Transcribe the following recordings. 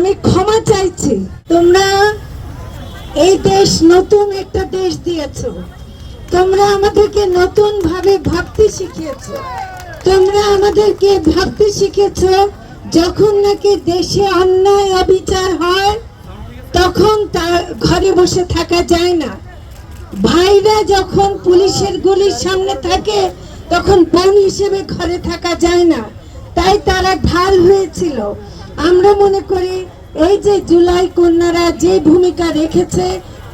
আমি ক্ষমা চাইছি। তোমরা এই দেশ নতুন একটা দেশ দিয়েছো, তোমরা আমাদেরকে নতুন ভাবে ভাবতে শিখিয়েছো। তোমরা আমাদেরকে ভাবতে শিখেছো যখন নাকি দেশে অন্যায় অবিচার হয় তখন তার ঘরে বসে থাকা যায় না। ভাইরা যখন পুলিশের গুলির সামনে থাকে তখন বোন হিসেবে ঘরে থাকা যায় না, তাই তারা ঢাল হয়েছিল। আমরা মনে করি এই যে জুলাই কন্যারা যে ভূমিকা রেখেছে,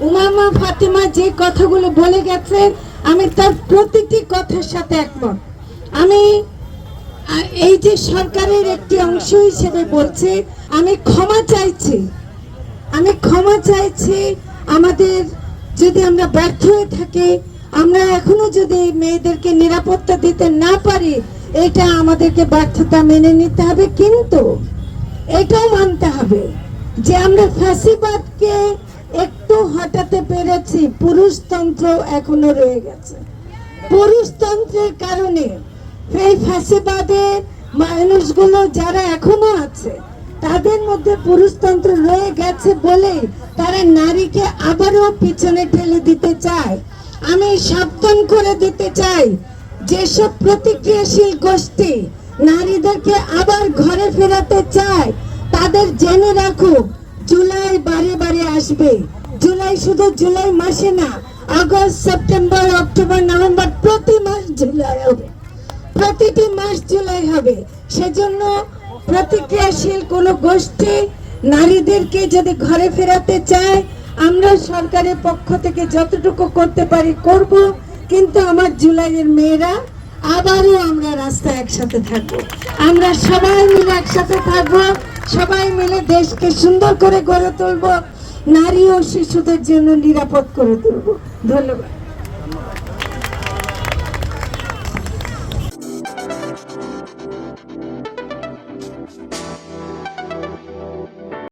উমামা ফাতেমা যে কথাগুলো বলে গেছে, আমি তার প্রতিটি কথার সাথে একমত। আমি এই যে সরকারের একটি অংশ হিসেবে বলছি, আমি ক্ষমা চাইছি। আমি ক্ষমা চাইছি আমাদের যদি আমরা ব্যর্থ হয়ে থাকি, আমরা এখনো যদি মেয়েদেরকে নিরাপত্তা দিতে না পারি, এটা আমাদেরকে ব্যর্থতা মেনে নিতে হবে। কিন্তু এটাও মানতে হবে যে আমরা ফ্যাসিবাদকে একটু হটাতে পেরেছি, পুরুষতন্ত্র এখনো রয়ে গেছে। পুরুষতন্ত্রের কারণে এই ফ্যাসিবাদের মানুষগুলো যারা এখনো আছে তাদের মধ্যে পুরুষতন্ত্র রয়ে গেছে বলে তারা নারীকে আবারও পিছনে ঠেলে দিতে চায়। আমি সাবধান করে দিতে চাই, যেসব প্রতিক্রিয়াশীল গোষ্ঠী নারীদেরকে আবার ঘরে ফেরাতে চায় তাদের জেনে রাখুক, জুলাই বারে বারে আসবে। জুলাই শুধু জুলাই মাসে না, আগস্ট, সেপ্টেম্বর, অক্টোবর, নভেম্বর, প্রতি মাস জুলাই হবে, প্রতিটি মাস জুলাই হবে। সেজন্য প্রতিক্রিয়াশীল কোন গোষ্ঠী নারীদেরকে যদি ঘরে ফেরাতে চায়, আমরা সরকারের পক্ষ থেকে যতটুকু করতে পারি করব। কিন্তু আমার জুলাইয়ের মেয়েরা আবারও আমরা রাস্তায় একসাথে থাকবো, আমরা সবাই মিলে একসাথে থাকবো, সবাই মিলে দেশকে সুন্দর করে গড়ে তুলবো, নারী ও শিশুদের জন্য নিরাপদ করে তুলবো। ধন্যবাদ।